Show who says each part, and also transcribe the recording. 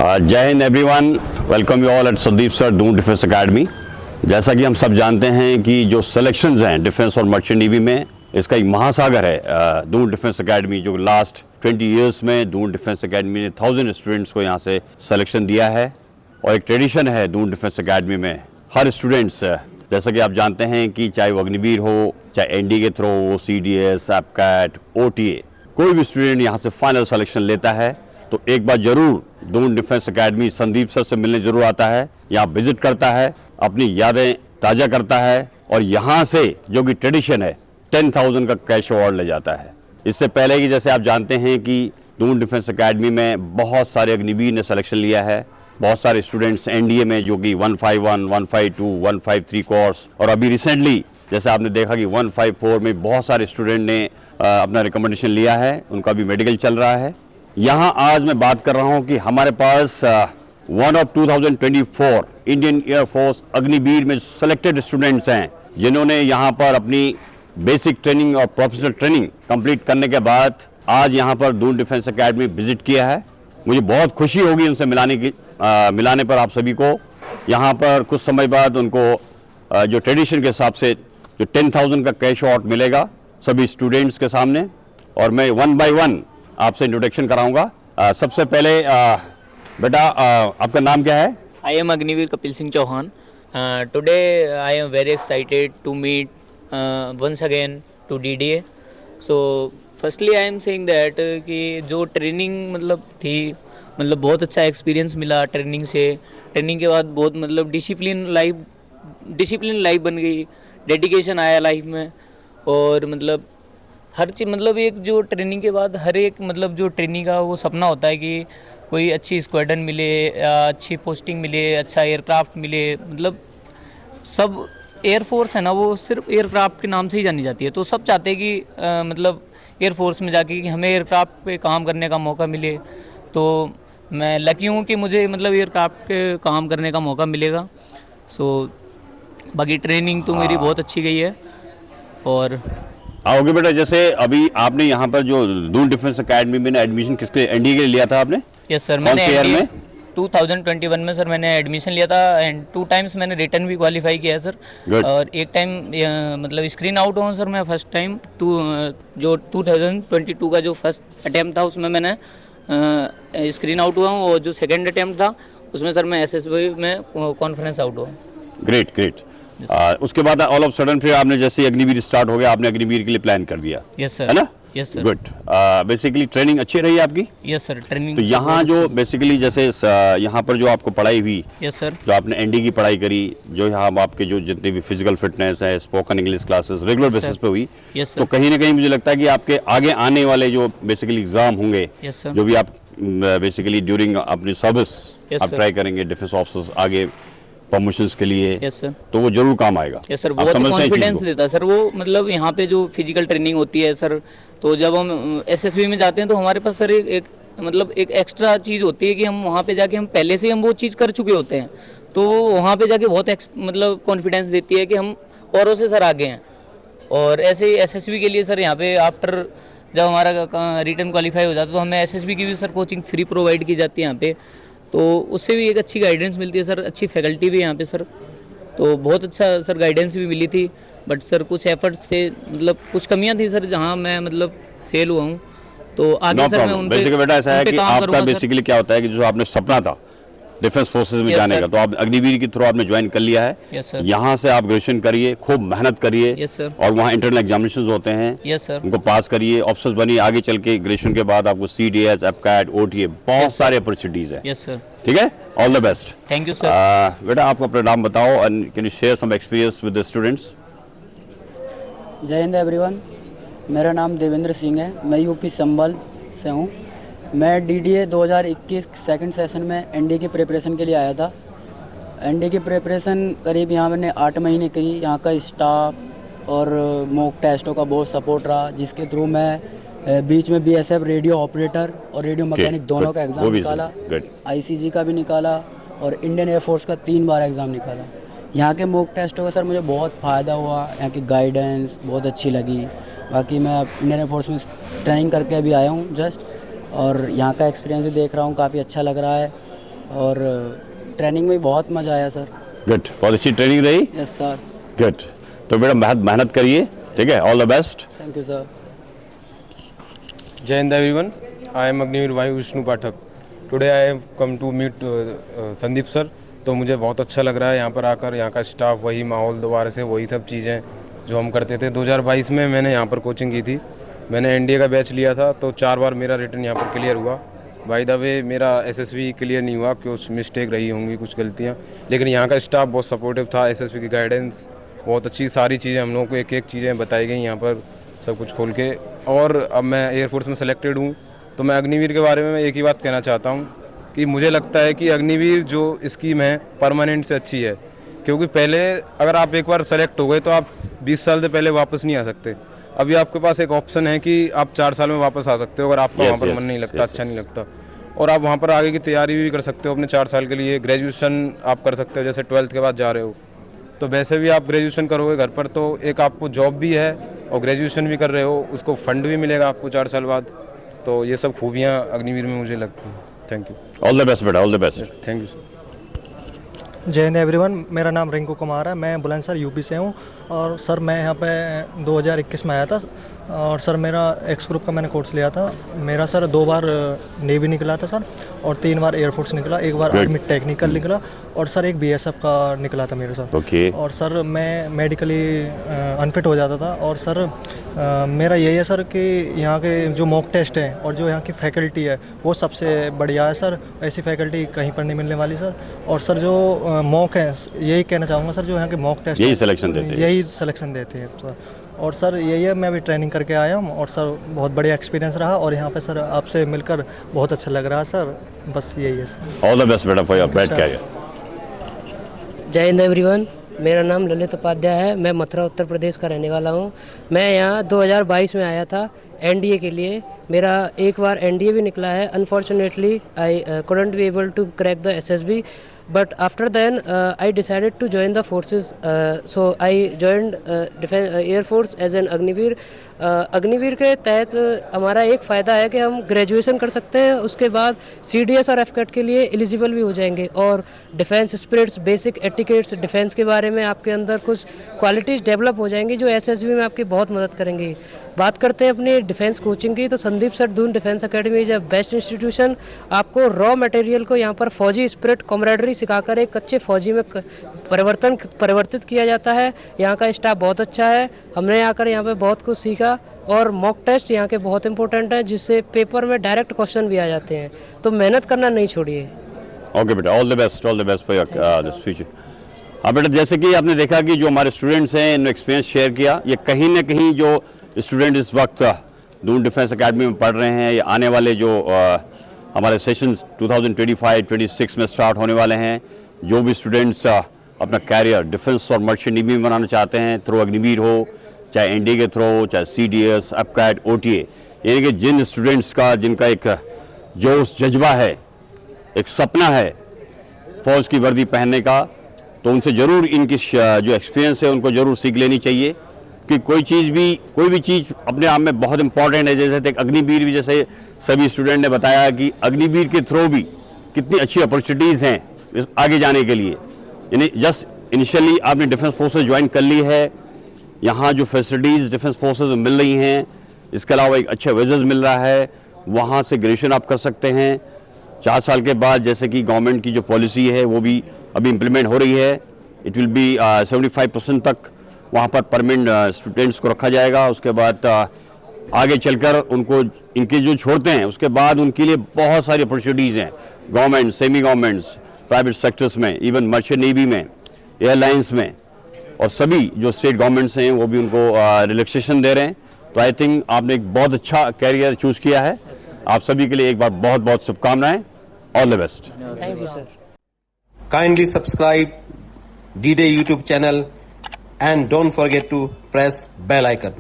Speaker 1: जय Hind everyone, welcome you all at Sandeep sir Doon defence academy. जैसा कि हम सब जानते हैं कि जो सिलेक्शंस हैं डिफेंस और मर्चेंट नेवी में, इसका एक महासागर है दून डिफेंस एकेडमी, जो लास्ट 20 इयर्स में दून डिफेंस एकेडमी ने 1000 स्टूडेंट्स को यहाँ से सिलेक्शन दिया है। और एक ट्रेडिशन है दून डिफेंस एकेडमी में, हर स्टूडेंट्स जैसा कि आप जानते हैं कि चाहे वो अग्निवीर हो, चाहे एनडी के थ्रो हो, CDS, एपकैट, OTA, कोई भी स्टूडेंट यहाँ से फाइनल सिलेक्शन लेता है तो एक बार जरूर Doon defence academy Sandeep sir से मिलने जरूर आता है, यहाँ विजिट करता है, अपनी यादें ताज़ा करता है और यहाँ से जो कि ट्रेडिशन है 10,000 का कैश अवार्ड ले जाता है। इससे पहले कि जैसे आप जानते हैं कि दून डिफेंस एकेडमी में बहुत सारे अग्निवीर ने सिलेक्शन लिया है, बहुत सारे स्टूडेंट्स NDA में जो कि 151, 152, 153 कोर्स, और अभी रिसेंटली जैसे आपने देखा कि 154 में बहुत सारे स्टूडेंट ने अपना रिकमेंडेशन लिया है, उनका भी मेडिकल चल रहा है। यहाँ आज मैं बात कर रहा हूँ कि हमारे पास one of 2024 Indian air force Agniveer में सिलेक्टेड स्टूडेंट्स हैं जिन्होंने यहाँ पर अपनी बेसिक ट्रेनिंग और प्रोफेशनल ट्रेनिंग कंप्लीट करने के बाद आज यहाँ पर दून डिफेंस एकेडमी विजिट किया है। मुझे बहुत खुशी होगी उनसे मिलाने पर आप सभी को। यहाँ पर कुछ समय बाद उनको जो ट्रेडिशन के हिसाब से जो 10,000 का कैश अवार्ड मिलेगा सभी स्टूडेंट्स के सामने, और मैं 1 बाय 1 आपसे इंट्रोडक्शन कराऊंगा। सबसे पहले बेटा आपका नाम क्या है?
Speaker 2: I am Agniveer Kapil Singh Chauhan. Today I am very excited to meet once again to DDA. So firstly I am saying that कि जो ट्रेनिंग मतलब थी, मतलब बहुत अच्छा एक्सपीरियंस मिला ट्रेनिंग से। ट्रेनिंग के बाद बहुत मतलब डिसिप्लिन लाइफ बन गई, डेडिकेशन आया लाइफ में, और मतलब हर चीज़ मतलब एक जो ट्रेनिंग के बाद हर एक मतलब जो ट्रेनिंग का वो सपना होता है कि कोई अच्छी स्क्वाड्रन मिले, अच्छी पोस्टिंग मिले, अच्छा एयरक्राफ्ट मिले। मतलब सब एयरफोर्स है ना, वो सिर्फ एयरक्राफ्ट के नाम से ही जानी जाती है, तो सब चाहते हैं कि मतलब एयरफोर्स में जाके कि हमें एयरक्राफ्ट पे काम करने का मौका मिले। तो मैं लकी हूँ कि मुझे मतलब एयरक्राफ्ट पे काम करने का मौका मिलेगा। सो बाकी ट्रेनिंग तो मेरी बहुत अच्छी गई है। और
Speaker 1: आओगे बेटा, जैसे अभी आपने यहाँ पर जो दून डिफेंस एकेडमी में एडमिशन किसके NDA के लिए लिया था आपने?
Speaker 2: यस सर, मैंने 2021 में सर मैंने एडमिशन लिया था, एंड 2 टाइम्स मैंने रिटर्न भी क्वालिफाई किया है सर। और एक टाइम मतलब स्क्रीन आउट हुआ सर मैं फर्स्ट टाइम। जो 2022 का जो फर्स्ट अटैम्प्ट था उसमें मैंने स्क्रीन आउट हुआ हूँ, और जो सेकेंड अटैम्प्ट था उसमें सर मैं SSB में कॉन्फ्रेंस आउट हुआ।
Speaker 1: ग्रेट। उसके बाद ऑल ऑफ सडन फिर आपने जैसे अग्निवीर स्टार्ट हो गया, आपने अग्निवीर के लिए प्लान कर दिया?
Speaker 2: यस सर,
Speaker 1: है ना?
Speaker 2: Yes sir.
Speaker 1: Good. Basically training अच्छी रही आपकी?
Speaker 2: यस सर, ट्रेनिंग
Speaker 1: तो यहाँ जो बेसिकली जैसे यहाँ पर जो आपको पढ़ाई हुई,
Speaker 2: यस सर,
Speaker 1: जो आपने ND की पढ़ाई करी, जो यहाँ आपके जो जितने भी फिजिकल फिटनेस है, spoken English classes regular basis पे हुई, तो कहीं ना कहीं मुझे लगता है कि आपके आगे आने वाले जो बेसिकली एग्जाम होंगे, जो भी आप बेसिकली ड्यूरिंग अपनी सर्विस आप ट्राई करेंगे डिफेंस ऑफिसर्स आगे प्रमोशंस के लिए,
Speaker 2: यस सर,
Speaker 1: तो वो जरूर काम आएगा।
Speaker 2: यस सर, बहुत कॉन्फिडेंस देता है सर वो। मतलब यहाँ पे जो फिजिकल ट्रेनिंग होती है सर, तो जब हम SSB में जाते हैं तो हमारे पास सर एक मतलब एक एक्स्ट्रा चीज़ होती है कि हम वहाँ पे जाके हम पहले से हम वो चीज़ कर चुके होते हैं, तो वहाँ पे जाके बहुत मतलब कॉन्फिडेंस देती है कि हम औरों से सर आगे हैं। और ऐसे ही SSB के लिए सर यहाँ पे आफ्टर जब हमारा रिटर्न क्वालिफाई हो जाता है तो हमें SSB की भी सर कोचिंग फ्री प्रोवाइड की जाती है यहाँ पे, तो उससे भी एक अच्छी गाइडेंस मिलती है सर, अच्छी फैकल्टी भी यहाँ पे सर, तो बहुत अच्छा सर गाइडेंस भी मिली थी। बट सर कुछ एफर्ट्स थे, मतलब कुछ कमियाँ थी सर जहाँ मैं मतलब फेल हुआ हूँ, तो आगे सर मैं उन पे
Speaker 1: बेटा ऐसा है कि आपका बेसिकली क्या होता है कि जो आपने सपना था डिफेंस फोर्सेस में जाने का, तो आप अग्निवीर के थ्रू आपने ज्वाइन कर लिया है।
Speaker 2: यस सर,
Speaker 1: यहाँ से आप ग्रेजुएशन करिए, खूब मेहनत करिए।
Speaker 2: यस सर,
Speaker 1: और वहाँ इंटरनल एग्जामिनेशंस होते हैं,
Speaker 2: यस सर,
Speaker 1: उनको पास करिए, ऑफिसर्स बनिए, आगे चल के ग्रेजुएशन के बाद आपको CDS, एपकैट, OTA बहुत सारे अपॉर्चुनिटीज है।
Speaker 2: यस सर,
Speaker 1: ठीक है, all the best.
Speaker 2: Thank you sir.
Speaker 1: बेटा आपका अपना नाम बताओ and can you share some experience with the students?
Speaker 3: Jai Hind everyone, मेरा नाम देवेंद्र सिंह है, मैं UP संभल से हूँ। मैं DDA 2021 सेकंड सेशन में ND की प्रिपरेशन के लिए आया था। ND की प्रिपरेशन करीब यहाँ मैंने 8 महीने करी। यहाँ का स्टाफ और मॉक टेस्टों का बहुत सपोर्ट रहा, जिसके थ्रू मैं बीच में BSF रेडियो ऑपरेटर और रेडियो मैकेनिक दोनों का एग्ज़ाम निकाला, ICG का भी निकाला, और इंडियन एयरफोर्स का 3 बार एग्ज़ाम निकाला। यहाँ के मॉक टेस्टों का सर मुझे बहुत फ़ायदा हुआ, यहाँ की गाइडेंस बहुत अच्छी लगी। बाकी मैं इंडियन एयरफोर्स में ट्रेनिंग करके अभी आया हूँ जस्ट, और यहाँ का एक्सपीरियंस भी देख रहा हूँ, काफ़ी अच्छा लग रहा है। और ट्रेनिंग में बहुत मज़ा आया सर।
Speaker 1: गुड, बहुत अच्छी ट्रेनिंग रही।
Speaker 3: Yes sir.
Speaker 1: गुड, तो बेटा मेहनत करिए, ठीक है, all the best.
Speaker 3: Thank you sir.
Speaker 4: Jai Hind everyone. I am Agnivir Vayu Vishnu Pathak. Today I have come to meet Sandeep sir. तो मुझे बहुत अच्छा लग रहा है यहाँ पर आकर। यहाँ का स्टाफ, वही माहौल, दोबारा से वही सब चीज़ें जो हम करते थे। 2022 में मैंने यहाँ पर कोचिंग की थी। मैंने एनडीए का बैच लिया था, तो 4 बार मेरा रिटर्न यहाँ पर क्लियर हुआ। बाय द वे मेरा एसएसबी क्लियर नहीं हुआ, कुछ मिस्टेक रही होंगी, कुछ गलतियाँ, लेकिन यहाँ का स्टाफ बहुत सपोर्टिव था। एसएसबी की गाइडेंस बहुत अच्छी, सारी चीज़ें हम लोगों को एक एक चीज़ें बताई गई यहाँ पर, सब कुछ खोल के। और अब मैं एयरफोर्स में सेलेक्टेड हूँ, तो मैं अग्निवीर के बारे में मैं एक ही बात कहना चाहता हूँ कि मुझे लगता है कि अग्निवीर जो स्कीम है परमानेंट से अच्छी है। क्योंकि पहले अगर आप एक बार सेलेक्ट हो गए तो आप 20 साल से पहले वापस नहीं आ सकते। अभी आपके पास एक ऑप्शन है कि आप 4 साल में वापस आ सकते हो अगर आपका वहाँ पर मन नहीं लगता, अच्छा नहीं लगता। और आप वहाँ पर आगे की तैयारी भी कर सकते हो अपने 4 साल के लिए। ग्रेजुएशन आप कर सकते हो, जैसे 12th के बाद जा रहे हो तो वैसे भी आप ग्रेजुएशन करोगे घर पर, तो एक आपको जॉब भी है और ग्रेजुएशन भी कर रहे हो, उसको फंड भी मिलेगा आपको 4 साल बाद। तो ये सब खूबियाँ अग्निवीर में मुझे लगती हैं। Thank you.
Speaker 1: All the best बेटा, all the best.
Speaker 4: Thank you sir.
Speaker 5: जय हिंद एवरीवन। मेरा नाम रिंकू कुमार है, मैं बुलंदशहर यूपी से हूँ। और सर मैं यहाँ पे 2021 में आया था और सर मेरा एक्स ग्रुप का मैंने कोर्स लिया था। मेरा सर 2 बार नेवी निकला था सर, और 3 बार एयरफोर्स निकला, 1 बार आर्मी टेक्निकल निकला, और सर एक बीएसएफ का निकला था मेरे साथ।
Speaker 1: ओके।
Speaker 5: और सर मैं मेडिकली अनफिट हो जाता था। और सर मेरा यही है सर कि यहाँ के जो मॉक टेस्ट हैं और जो यहाँ की फैकल्टी है वो सबसे बढ़िया है सर। ऐसी फैकल्टी कहीं पर नहीं मिलने वाली सर। और सर जो मॉक है, यही कहना चाहूँगा सर, जो यहाँ के मॉक टेस्ट
Speaker 1: यही सिलेक्शन देते हैं,
Speaker 5: यही सिलेक्शन देते हैं सर। और सर यही है, मैं भी ट्रेनिंग करके आया हूँ और सर बहुत बढ़िया एक्सपीरियंस रहा। और यहाँ पे सर आपसे मिलकर बहुत अच्छा लग रहा है सर। बस यही है सर।
Speaker 1: ऑल द बेस्ट बेटा फॉर योर बैठ के आइए।
Speaker 6: जय हिंद एवरीवन। मेरा नाम ललित उपाध्याय है, मैं मथुरा उत्तर प्रदेश का रहने वाला हूँ। मैं यहाँ 2022 में आया था एनडीए के लिए। मेरा 1 बार एनडीए भी निकला है। Unfortunately I couldn't be able to crack the SSB, but after then I decided to join the forces, so I joined Air Force as an Agniveer. Agniveer के तहत हमारा एक फ़ायदा है कि हम ग्रेजुएशन कर सकते हैं, उसके बाद सीडीएस और एफकेट के लिए एलिजिबल भी हो जाएंगे। और defence spirits, basic etiquettes, defence के बारे में आपके अंदर कुछ क्वालिटीज़ डेवलप हो जाएंगी जो एसएसबी में आपकी बहुत मदद करेंगी। बात करते हैं अपनी डिफेंस कोचिंग की, तो Sandeep sir Doon defence academy is a best institution. आपको रॉ मटेरियल को यहाँ पर फौजी स्पिरिट, कॉमरेडरी सिखाकर एक अच्छे फौजी में परिवर्तित किया जाता है। यहाँ का स्टाफ बहुत अच्छा है। हमने आकर यहाँ पे बहुत कुछ सीखा। और मॉक टेस्ट यहाँ के बहुत इंपॉर्टेंट है, जिससे पेपर में डायरेक्ट क्वेश्चन भी आ जाते हैं। तो मेहनत करना नहीं छोड़िए।
Speaker 1: ओके बेटा, all the best for your this future. अब बेटा जैसे कि आपने देखा कि जो हमारे स्टूडेंट्स हैं इन्होंने एक्सपीरियंस शेयर किया। ये कहीं ना कहीं जो स्टूडेंट इस वक्त दून डिफेंस एकेडमी में पढ़ रहे हैं, या आने वाले जो हमारे सेशंस 2025-26 में स्टार्ट होने वाले हैं, जो भी स्टूडेंट्स अपना कैरियर डिफेंस और मर्चेंट नेवी में बनाना चाहते हैं, थ्रू अग्निवीर हो, चाहे एनडीए के थ्रू, चाहे सीडीएस, एफकैट, ओटीए, यानी कि जिन स्टूडेंट्स का, जिनका एक जोश, जज्बा है, एक सपना है फौज की वर्दी पहनने का, तो उनसे ज़रूर इनकी जो एक्सपीरियंस है उनको ज़रूर सीख लेनी चाहिए। कि कोई भी चीज़ अपने आप में बहुत इंपॉर्टेंट है। जैसे एक अग्निवीर भी, जैसे सभी स्टूडेंट ने बताया कि अग्निवीर के थ्रू भी कितनी अच्छी अपॉर्चुनिटीज़ हैं आगे जाने के लिए। यानी जस्ट इनिशियली आपने डिफेंस फोर्सेस ज्वाइन कर ली है, यहाँ जो फैसिलिटीज़ डिफेंस फोर्सेस में मिल रही हैं, इसके अलावा एक अच्छा वेजेस मिल रहा है, वहाँ से ग्रेजुएशन आप कर सकते हैं। 4 साल के बाद जैसे कि गवर्नमेंट की जो पॉलिसी है वो भी अभी इम्प्लीमेंट हो रही है। इट विल बी 75% तक वहाँ पर परमानेंट स्टूडेंट्स को रखा जाएगा। उसके बाद आगे चलकर उनको इनके जो छोड़ते हैं उसके बाद उनके लिए बहुत सारी अपॉर्चुनिटीज़ हैं, government, semi governments, private sectors में, इवन मर्चेंट नेवी में, एयरलाइंस में, और सभी जो स्टेट गवर्नमेंट्स हैं वो भी उनको रिलैक्सेशन दे रहे हैं। तो आई थिंक आपने एक बहुत अच्छा कैरियर चूज़ किया है। आप सभी के लिए एक बार बहुत बहुत शुभकामनाएं। All the best.
Speaker 6: Thank you sir.
Speaker 7: Kindly subscribe D-Day YouTube channel and don't forget to press bell icon.